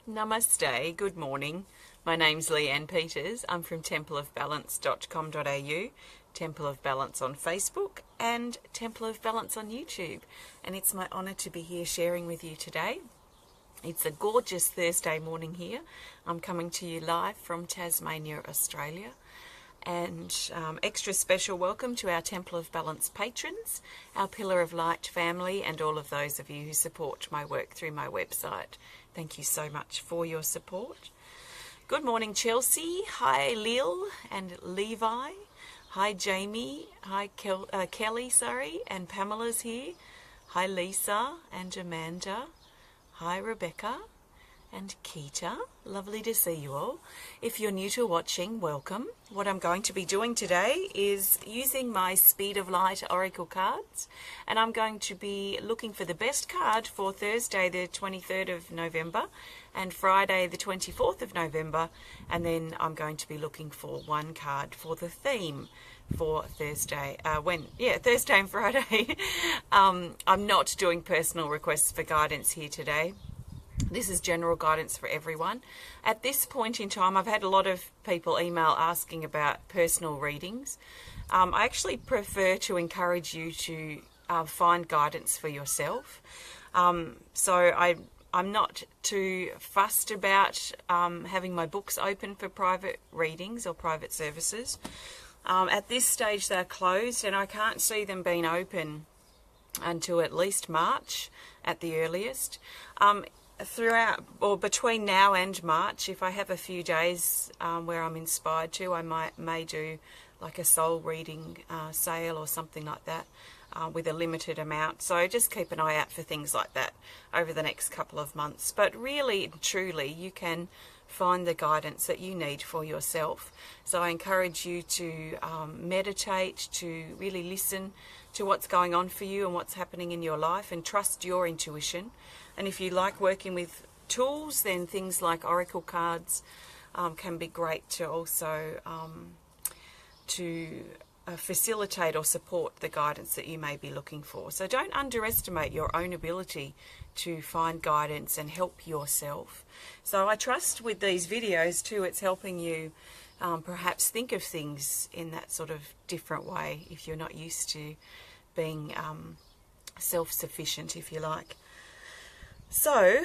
Namaste, good morning. My name's Leanne Peters. I'm from templeofbalance.com.au, Temple of Balance on Facebook and Temple of Balance on YouTube. And it's my honour to be here sharing with you today. It's a gorgeous Thursday morning here. I'm coming to you live from Tasmania, Australia. And extra special welcome to our Temple of Balance patrons, our Pillar of Light family, and all of those of you who support my work through my website. Thank you so much for your support. Good morning, Chelsea. Hi, Lil and Levi. Hi, Jamie. Hi, Kelly, and Pamela's here. Hi, Lisa and Amanda. Hi, Rebecca and Keita. Lovely to see you all. If you're new to watching, welcome. What I'm going to be doing today is using my Speed of Light Oracle cards, and I'm going to be looking for the best card for Thursday the 23rd of November and Friday the 24th of November, and then I'm going to be looking for one card for the theme for Thursday, Thursday and Friday. I'm not doing personal requests for guidance here today. This is general guidance for everyone. At this point in time, I've had a lot of people email asking about personal readings. I actually prefer to encourage you to find guidance for yourself. So I'm not too fussed about having my books open for private readings or private services. At this stage, they're closed, and I can't see them being open until at least March at the earliest. Throughout or between now and March, if I have a few days where I'm inspired to, I may do like a soul reading sale or something like that with a limited amount. So just keep an eye out for things like that over the next couple of months. But really and truly, you can find the guidance that you need for yourself. So I encourage you to meditate, to really listen to what's going on for you and what's happening in your life, and trust your intuition. And if you like working with tools, then things like oracle cards can be great to also facilitate or support the guidance that you may be looking for. So don't underestimate your own ability to find guidance and help yourself. So I trust with these videos too, it's helping you perhaps think of things in that sort of different way if you're not used to being self-sufficient, if you like. So,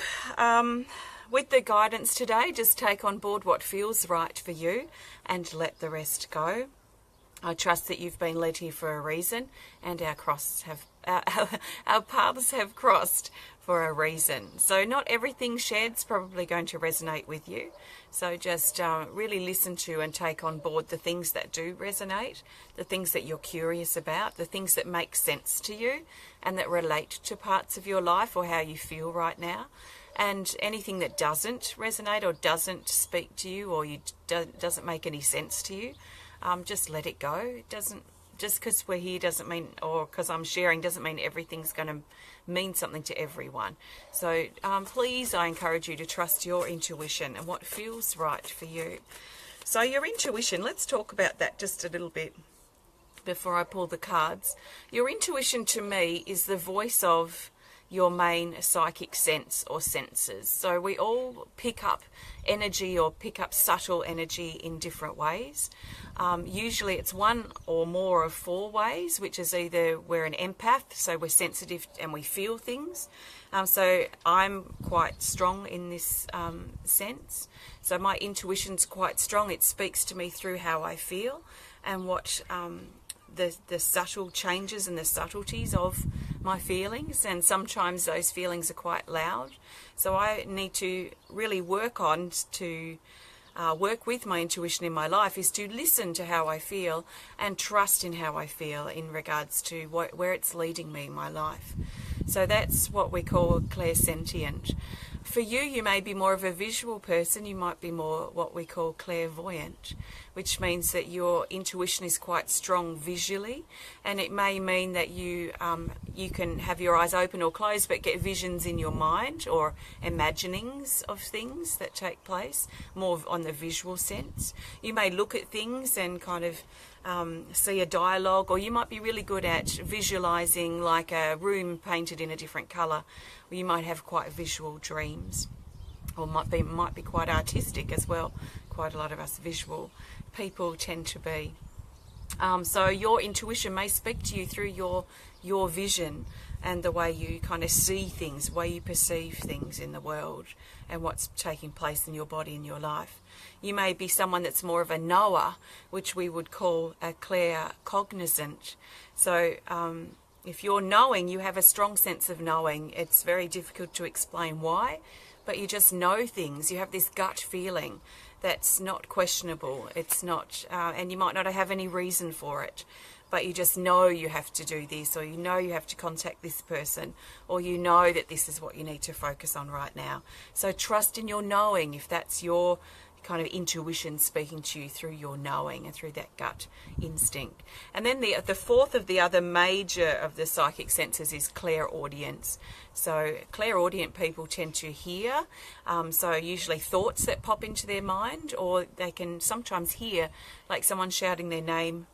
with the guidance today, just take on board what feels right for you and let the rest go. I trust that you've been led here for a reason, and our paths have crossed for a reason. So not everything shared's probably going to resonate with you. So just really listen to and take on board the things that do resonate, the things that you're curious about, the things that make sense to you and that relate to parts of your life or how you feel right now. And anything that doesn't resonate or doesn't speak to you or doesn't make any sense to you, just let it go. It doesn't, just because we're here doesn't mean, or because I'm sharing doesn't mean everything's going to mean something to everyone. So please, I encourage you to trust your intuition and what feels right for you. So your intuition, let's talk about that just a little bit before I pull the cards. Your intuition to me is the voice of your main psychic sense or senses. So we all pick up energy or pick up subtle energy in different ways. Usually it's one or more of four ways, which is either we're an empath, so we're sensitive and we feel things. So I'm quite strong in this sense. So my intuition's quite strong. It speaks to me through how I feel and what the subtle changes and the subtleties of my feelings, and sometimes those feelings are quite loud. So I need to really work on to work with my intuition in my life is to listen to how I feel and trust in how I feel in regards to where it's leading me in my life. So that's what we call clairsentient. For you, you may be more of a visual person. You might be more what we call clairvoyant, which means that your intuition is quite strong visually, and it may mean that you can have your eyes open or closed but get visions in your mind or imaginings of things that take place, more on the visual sense. You may look at things and kind of see a dialogue, or you might be really good at visualizing like a room painted in a different color, or you might have quite visual dreams. or might be quite artistic as well. Quite a lot of us visual people tend to be. So your intuition may speak to you through your vision and the way you kind of see things, the way you perceive things in the world and what's taking place in your body and your life. You may be someone that's more of a knower, which we would call a claircognizant. So if you're knowing, you have a strong sense of knowing. It's very difficult to explain why, but you just know things. You have this gut feeling that's not questionable. It's not, and you might not have any reason for it, but you just know you have to do this, or you know you have to contact this person, or you know that this is what you need to focus on right now. So trust in your knowing, if that's your kind of intuition speaking to you through your knowing and through that gut instinct. And then the fourth of the other major of the psychic senses is clairaudience. So clairaudient people tend to hear, so usually thoughts that pop into their mind, or they can sometimes hear like someone shouting their name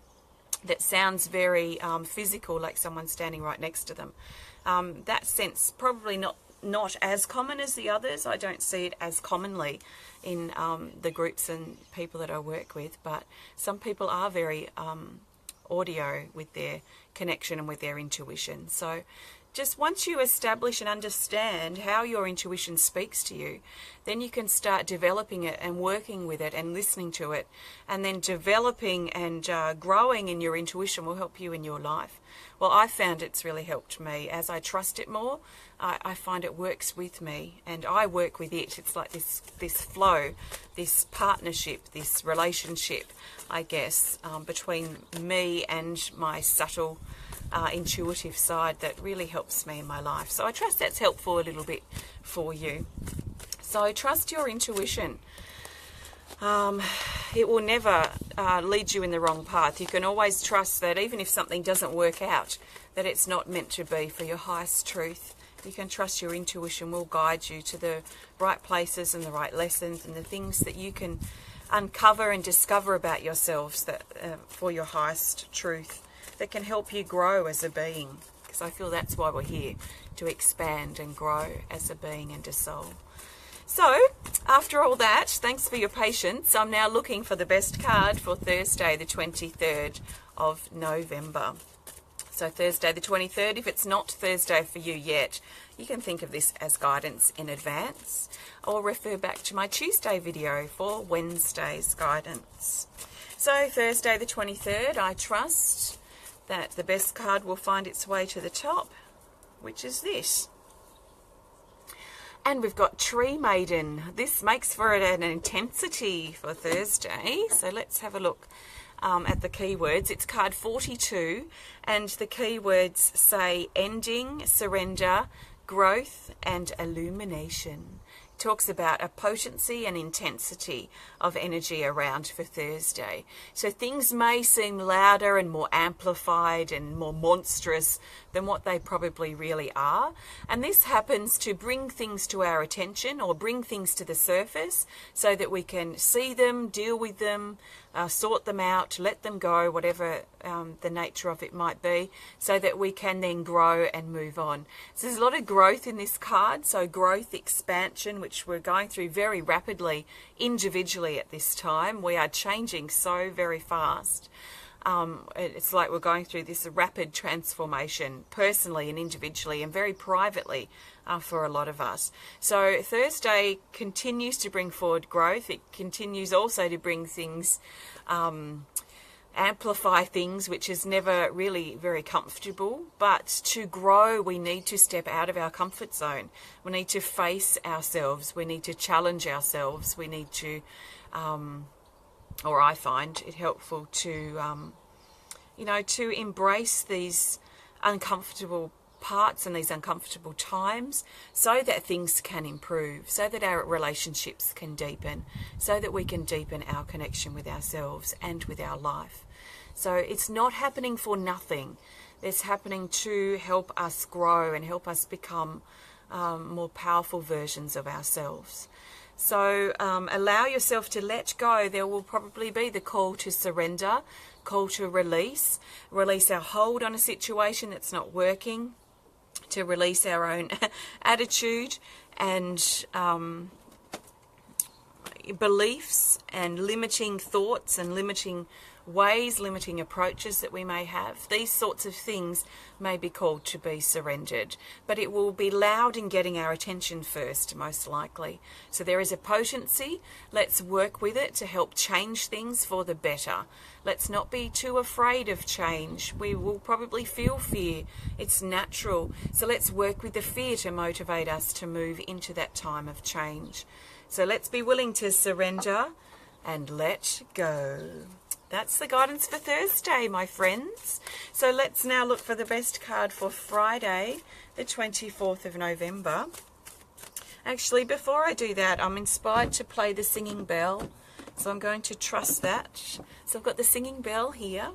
that sounds very physical, like someone standing right next to them. That sense probably not as common as the others. I don't see it as commonly in the groups and people that I work with, but some people are very audio with their connection and with their intuition. So just once you establish and understand how your intuition speaks to you, then you can start developing it and working with it and listening to it, and then developing and growing in your intuition will help you in your life. Well, I found it's really helped me. As I trust it more, I find it works with me, and I work with it. It's like this flow, this partnership, this relationship, I guess, between me and my subtle intuitive side that really helps me in my life. So I trust that's helpful a little bit for you. So trust your intuition. It will never lead you in the wrong path. You can always trust that even if something doesn't work out, that it's not meant to be for your highest truth. You can trust your intuition will guide you to the right places and the right lessons and the things that you can uncover and discover about yourselves that for your highest truth, that can help you grow as a being. Because I feel that's why we're here, to expand and grow as a being and a soul. So, after all that, thanks for your patience. I'm now looking for the best card for Thursday, the 23rd of November. So Thursday the 23rd, if it's not Thursday for you yet, you can think of this as guidance in advance, or refer back to my Tuesday video for Wednesday's guidance. So Thursday the 23rd, I trust that the best card will find its way to the top, which is this. And we've got Tree Maiden. This makes for an intensity for Thursday. So let's have a look at the keywords. It's card 42, and the keywords say ending, surrender, growth, and illumination. It talks about a potency and intensity of energy around for Thursday. So things may seem louder and more amplified and more monstrous than what they probably really are. And this happens to bring things to our attention, or bring things to the surface, so that we can see them, deal with them, sort them out, let them go, whatever the nature of it might be, so that we can then grow and move on. So there's a lot of growth in this card, so growth, expansion, which we're going through very rapidly individually at this time. We are changing so very fast. It's like we're going through this rapid transformation personally and individually and very privately for a lot of us. So Thursday continues to bring forward growth. It continues also to bring things, amplify things, which is never really very comfortable. But to grow, we need to step out of our comfort zone. We need to face ourselves. We need to challenge ourselves. We need to... or I find it helpful to, to embrace these uncomfortable parts and these uncomfortable times, so that things can improve, so that our relationships can deepen, so that we can deepen our connection with ourselves and with our life. So it's not happening for nothing. It's happening to help us grow and help us become more powerful versions of ourselves. So allow yourself to let go. There will probably be the call to surrender, call to release our hold on a situation that's not working, to release our own attitude and beliefs and limiting thoughts and limiting ways, limiting approaches that we may have. These sorts of things may be called to be surrendered, but it will be loud in getting our attention first, most likely. So there is a potency. Let's work with it to help change things for the better. Let's not be too afraid of change. We will probably feel fear. It's natural. So let's work with the fear to motivate us to move into that time of change. So let's be willing to surrender and let go. That's the guidance for Thursday, my friends. So let's now look for the best card for Friday, the 24th of November. Actually, before I do that, I'm inspired to play the singing bell. So I'm going to trust that. So I've got the singing bell here.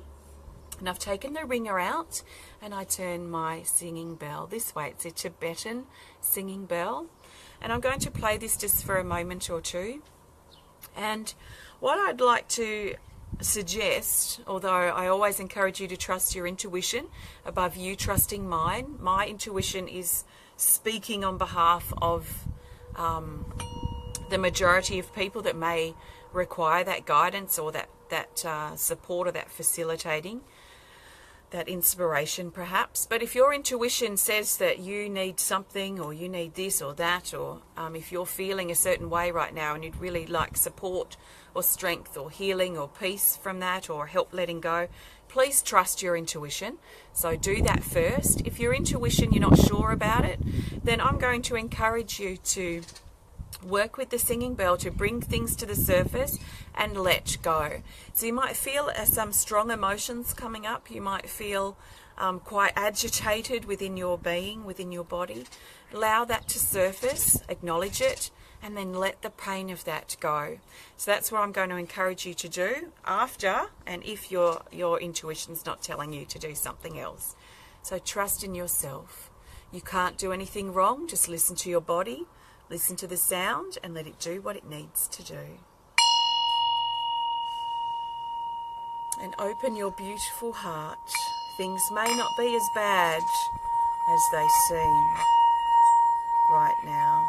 And I've taken the ringer out and I turn my singing bell this way. It's a Tibetan singing bell. And I'm going to play this just for a moment or two. And what I'd like to suggest, although I always encourage you to trust your intuition above you trusting mine, my intuition is speaking on behalf of the majority of people that may require that guidance or that support or that facilitating, that inspiration perhaps. But if your intuition says that you need something or you need this or that, or if you're feeling a certain way right now and you'd really like support or strength or healing or peace from that or help letting go, please trust your intuition. So do that first. If your intuition, you're not sure about it, then I'm going to encourage you to work with the singing bell to bring things to the surface and let go. So you might feel some strong emotions coming up. You might feel quite agitated within your being, within your body. Allow that to surface, acknowledge it, and then let the pain of that go. So that's what I'm going to encourage you to do after, and if your intuition's not telling you to do something else. So trust in yourself. You can't do anything wrong. Just listen to your body. Listen to the sound and let it do what it needs to do. And open your beautiful heart. Things may not be as bad as they seem right now.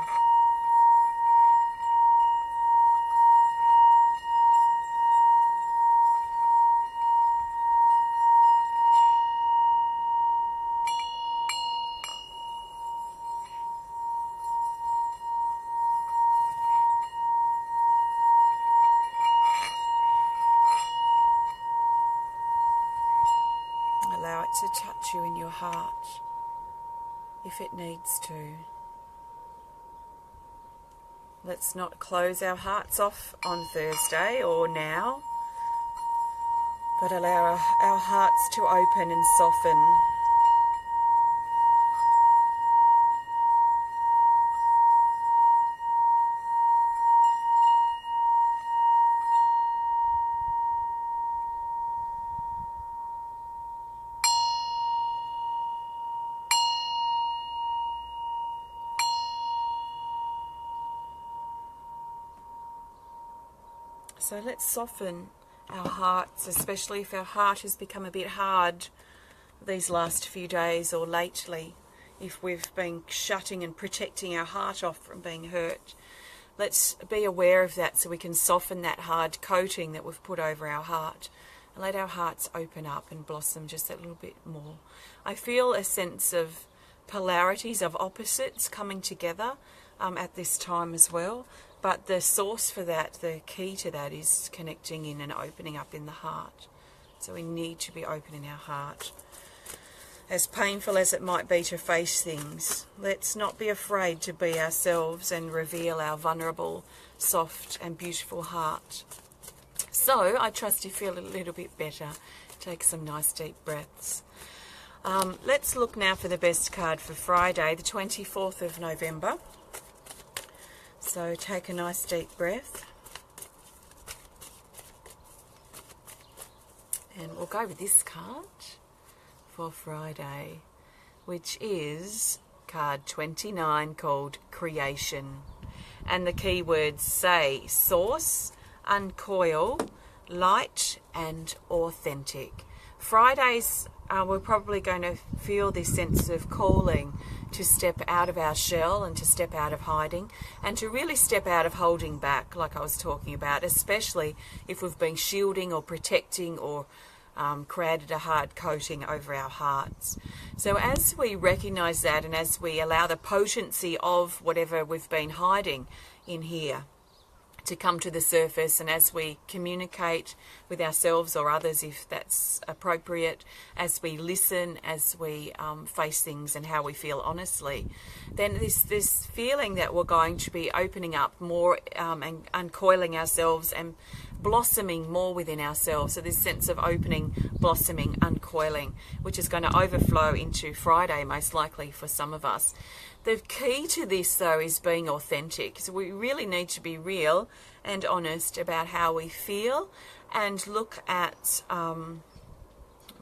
Allow it to touch you in your heart if it needs to. Let's not close our hearts off on Thursday or now, but allow our hearts to open and soften. So let's soften our hearts, especially if our heart has become a bit hard these last few days or lately, if we've been shutting and protecting our heart off from being hurt. Let's be aware of that so we can soften that hard coating that we've put over our heart and let our hearts open up and blossom just a little bit more. I feel a sense of polarities, of opposites coming together at this time as well. But the source for that, the key to that, is connecting in and opening up in the heart. So we need to be open in our heart. As painful as it might be to face things, let's not be afraid to be ourselves and reveal our vulnerable, soft and beautiful heart. So I trust you feel a little bit better. Take some nice deep breaths. Let's look now for the best card for Friday, the 24th of November. So take a nice deep breath. And we'll go with this card for Friday, which is card 29, called Creation. And the keywords say source, uncoil, light and authentic. Friday's we're probably going to feel this sense of calling to step out of our shell and to step out of hiding and to really step out of holding back, like I was talking about, especially if we've been shielding or protecting or created a hard coating over our hearts. So as we recognize that and as we allow the potency of whatever we've been hiding in here to come to the surface, and as we communicate with ourselves or others if that's appropriate, as we listen, as we face things and how we feel honestly, then this feeling that we're going to be opening up more and uncoiling ourselves and blossoming more within ourselves. So this sense of opening, blossoming, uncoiling, which is going to overflow into Friday most likely for some of us. The key to this, though, is being authentic. So we really need to be real and honest about how we feel and look at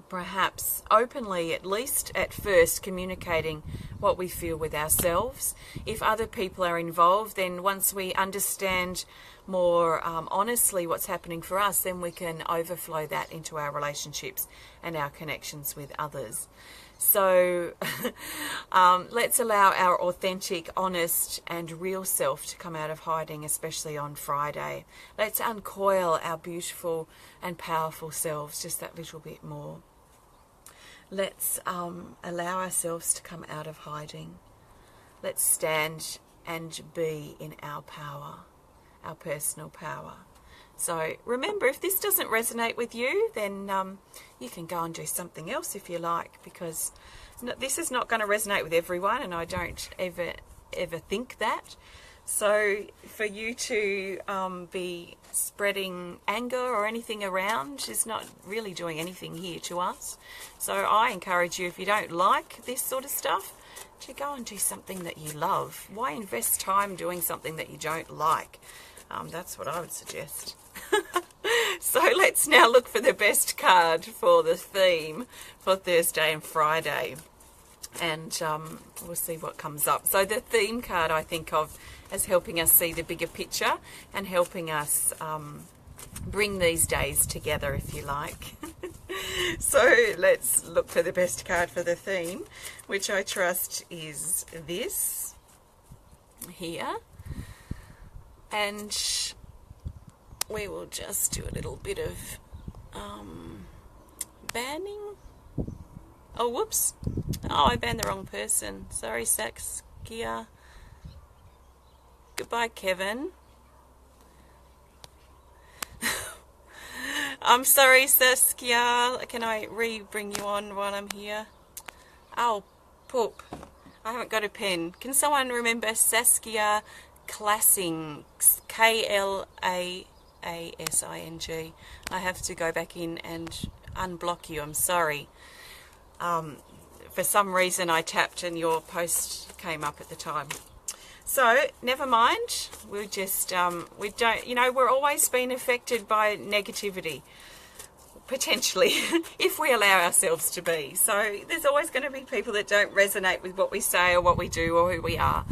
perhaps openly, at least at first, communicating what we feel with ourselves. If other people are involved, then once we understand more honestly what's happening for us, then we can overflow that into our relationships and our connections with others. So let's allow our authentic, honest and real self to come out of hiding, especially on Friday. Let's uncoil our beautiful and powerful selves just that little bit more. Let's allow ourselves to come out of hiding. Let's stand and be in our power, our personal power. So remember, if this doesn't resonate with you, then you can go and do something else if you like, because this is not going to resonate with everyone, and I don't ever think that. So for you to be spreading anger or anything around is not really doing anything here to us. So I encourage you, if you don't like this sort of stuff, to go and do something that you love. Why invest time doing something that you don't like? That's what I would suggest. So let's now look for the best card for the theme for Thursday and Friday, and we'll see what comes up. So the theme card I think of as helping us see the bigger picture and helping us bring these days together, if you like. So let's look for the best card for the theme, which I trust is this here. And we will just do a little bit of banning. Oh, whoops. Oh, I banned the wrong person. Sorry, Saskia. Goodbye, Kevin. I'm sorry, Saskia. Can I bring you on while I'm here? Oh, poop. I haven't got a pen. Can someone remember Saskia Klassing? Klasing. I have to go back in and unblock you. I'm sorry. For some reason I tapped and your post came up at the time. So never mind. We'll just we don't, we're always being affected by negativity, potentially, if we allow ourselves to be. So there's always going to be people that don't resonate with what we say or what we do or who we are.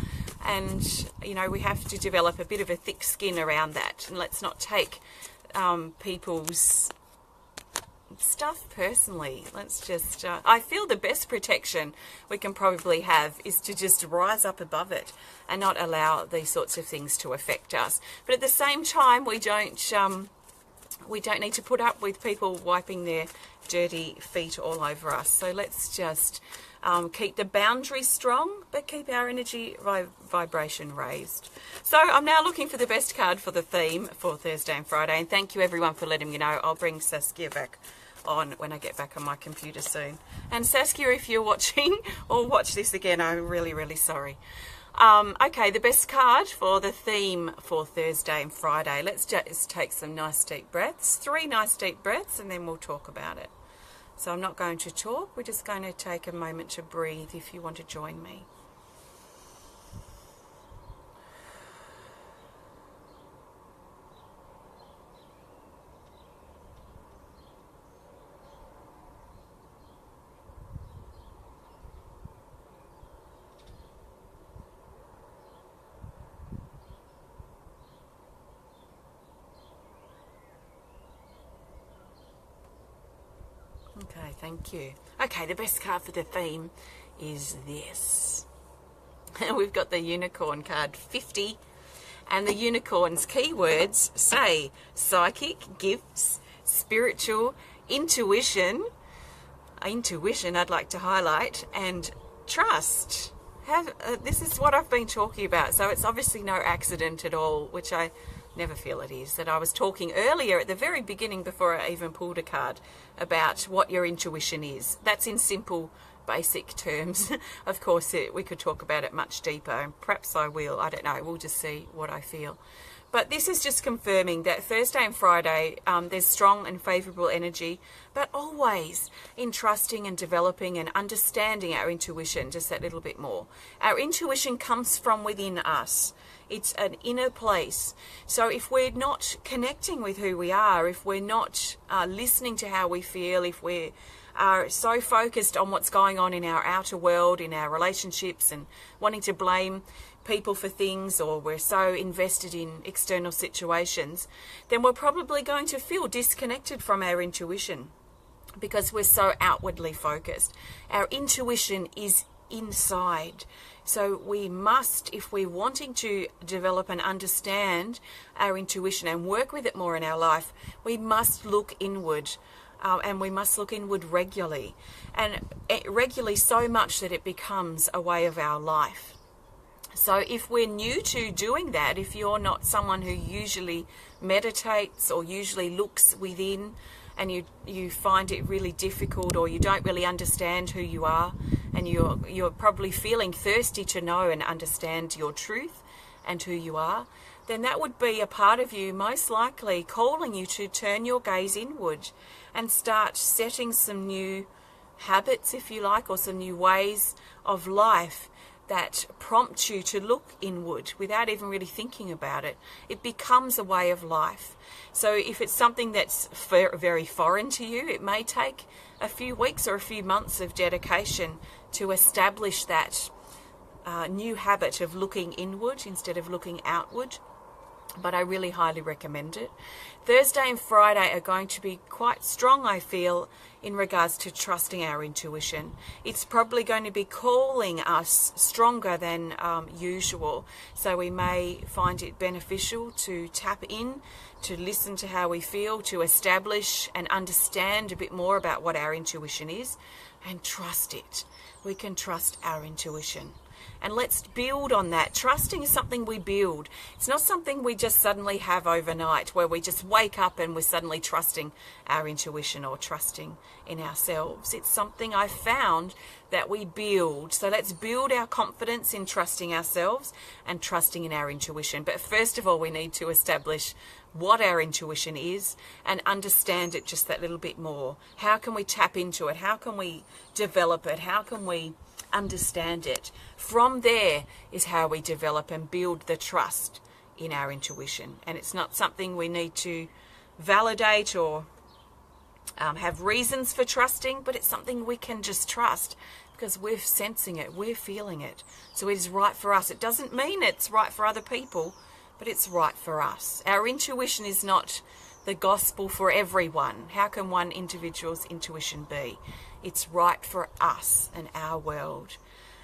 And, we have to develop a bit of a thick skin around that. And let's not take people's stuff personally. Let's just, I feel the best protection we can probably have is to just rise up above it and not allow these sorts of things to affect us. But at the same time, we don't need to put up with people wiping their dirty feet all over us. So let's just keep the boundaries strong, but keep our energy vibration raised. So I'm now looking for the best card for the theme for Thursday and Friday. And thank you everyone for letting me know. I'll bring Saskia back on when I get back on my computer soon. And Saskia, if you're watching or watch this again, I'm really, really sorry. Okay, the best card for the theme for Thursday and Friday. Let's just take some nice deep breaths. 3 nice deep breaths, and then we'll talk about it. So I'm not going to talk. We're just going to take a moment to breathe if you want to join me. Okay, Thank you. Okay, the best card for the theme is this. We've got the unicorn card 50, and the unicorn's keywords say psychic, gifts, spiritual, intuition I'd like to highlight, and trust. This is what I've been talking about, so it's obviously no accident at all, which I never feel it is, that I was talking earlier at the very beginning before I even pulled a card about what your intuition is. That's in simple, basic terms. Of course, we could talk about it much deeper, and perhaps I will. I don't know. We'll just see what I feel. But this is just confirming that Thursday and Friday, there's strong and favourable energy, but always in trusting and developing and understanding our intuition just that little bit more. Our intuition comes from within us. It's an inner place. So if we're not connecting with who we are, if we're not listening to how we feel, if we are so focused on what's going on in our outer world, in our relationships, and wanting to blame people for things, or we're so invested in external situations, then we're probably going to feel disconnected from our intuition because we're so outwardly focused. Our intuition is inside. So we must, if we're wanting to develop and understand our intuition and work with it more in our life, we must look inward. And we must look inward regularly, and regularly so much that it becomes a way of our life. So if we're new to doing that, if you're not someone who usually meditates or usually looks within, and you find it really difficult, or you don't really understand who you are, and you're probably feeling thirsty to know and understand your truth and who you are, then that would be a part of you most likely calling you to turn your gaze inward and start setting some new habits, if you like, or some new ways of life that prompt you to look inward without even really thinking about it. It becomes a way of life. So if it's something that's very foreign to you, it may take a few weeks or a few months of dedication to establish that new habit of looking inward instead of looking outward. But I really highly recommend it. Thursday and Friday are going to be quite strong, I feel, in regards to trusting our intuition. It's probably going to be calling us stronger than usual. So we may find it beneficial to tap in, to listen to how we feel, to establish and understand a bit more about what our intuition is, and trust it. We can trust our intuition. And let's build on that. Trusting is something we build. It's not something we just suddenly have overnight, where we just wake up and we're suddenly trusting our intuition or trusting in ourselves. It's something I've found that we build. So let's build our confidence in trusting ourselves and trusting in our intuition. But first of all, we need to establish what our intuition is and understand it just that little bit more. How can we tap into it? How can we develop it? How can we understand it? From there is how we develop and build the trust in our intuition. And it's not something we need to validate or have reasons for trusting, but it's something we can just trust because we're sensing it, we're feeling it. So it is right for us. It doesn't mean it's right for other people, but it's right for us. Our intuition is not the gospel for everyone. How can one individual's intuition be? It's right for us and our world.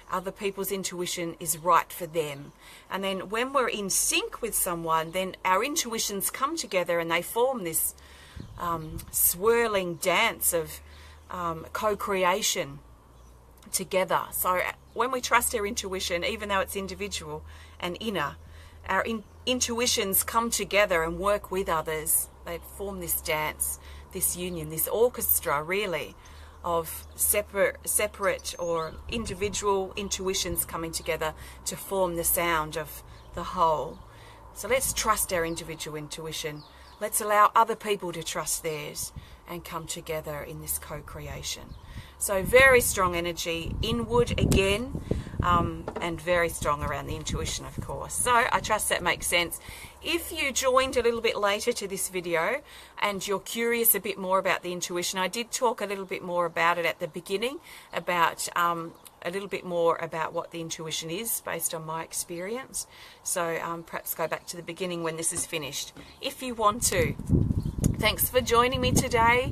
Other people's intuition is right for them. And then when we're in sync with someone, then our intuitions come together and they form this swirling dance of co-creation together. So when we trust our intuition, even though it's individual and inner, our intuitions come together and work with others. They form this dance, this union, this orchestra really of separate or individual intuitions coming together to form the sound of the whole. So let's trust our individual intuition. Let's allow other people to trust theirs and come together in this co-creation. So very strong energy inward again, and very strong around the intuition, of course. So I trust that makes sense. If you joined a little bit later to this video and you're curious a bit more about the intuition, I did talk a little bit more about it at the beginning, about a little bit more about what the intuition is based on my experience. So perhaps go back to the beginning when this is finished, if you want to. Thanks for joining me today.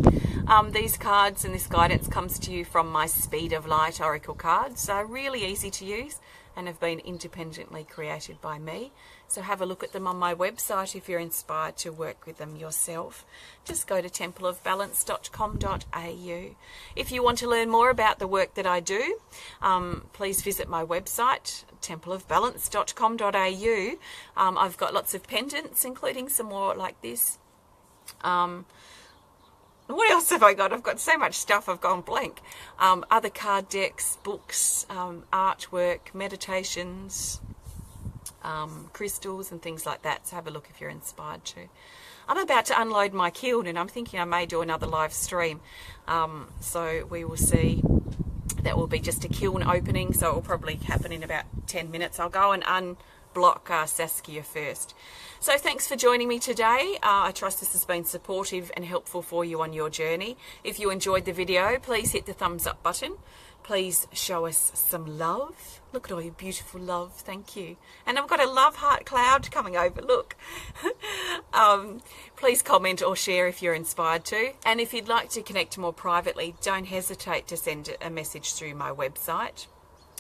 These cards and this guidance comes to you from my Speed of Light Oracle cards. They're really easy to use and have been independently created by me. So have a look at them on my website if you're inspired to work with them yourself. Just go to templeofbalance.com.au. If you want to learn more about the work that I do, please visit my website, templeofbalance.com.au. I've got lots of pendants, including some more like this. What else have I got? I've got so much stuff, I've gone blank. Other card decks, books, artwork, meditations, crystals and things like that. So have a look if you're inspired to. I'm about to unload my kiln and I'm thinking I may do another live stream. So we will see. That will be just a kiln opening, so it will probably happen in about 10 minutes. I'll go and unblock Saskia first. So thanks for joining me today. I trust this has been supportive and helpful for you on your journey. If you enjoyed the video, please hit the thumbs up button. Please show us some love. Look at all your beautiful love. Thank you. And I've got a love heart cloud coming over. Look. Please comment or share if you're inspired to. And if you'd like to connect more privately, don't hesitate to send a message through my website.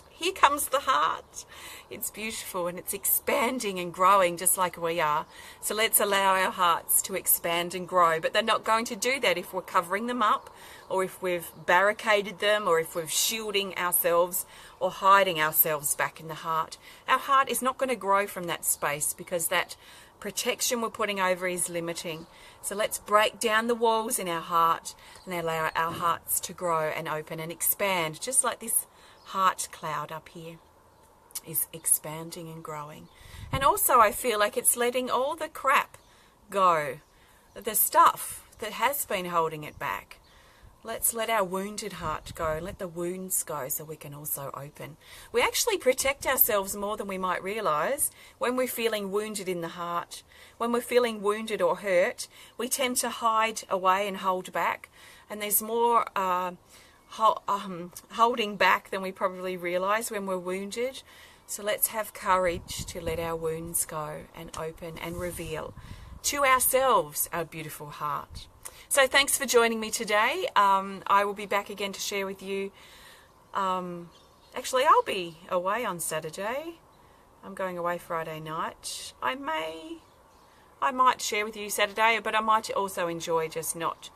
Here comes the heart. It's beautiful and it's expanding and growing just like we are. So let's allow our hearts to expand and grow. But they're not going to do that if we're covering them up, or if we've barricaded them, or if we're shielding ourselves or hiding ourselves back in the heart. Our heart is not going to grow from that space because that protection we're putting over is limiting. So let's break down the walls in our heart and allow our hearts to grow and open and expand, just like this heart cloud up here is expanding and growing. And also I feel like it's letting all the crap go, the stuff that has been holding it back. Let's let our wounded heart go, let the wounds go so we can also open. We actually protect ourselves more than we might realize when we're feeling wounded in the heart. When we're feeling wounded or hurt, we tend to hide away and hold back, and there's more holding back than we probably realize when we're wounded. So let's have courage to let our wounds go and open and reveal to ourselves our beautiful heart. So thanks for joining me today. I will be back again to share with you. Actually, I'll be away on Saturday. I'm going away Friday night. I might share with you Saturday, but I might also enjoy just not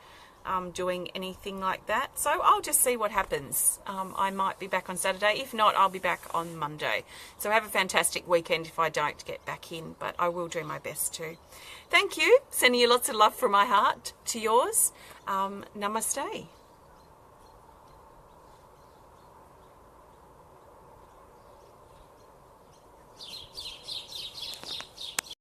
doing anything like that. So I'll just see what happens. I might be back on Saturday. If not, I'll be back on Monday. So have a fantastic weekend if I don't get back in, but I will do my best to. Thank you. Sending you lots of love from my heart to yours. Namaste.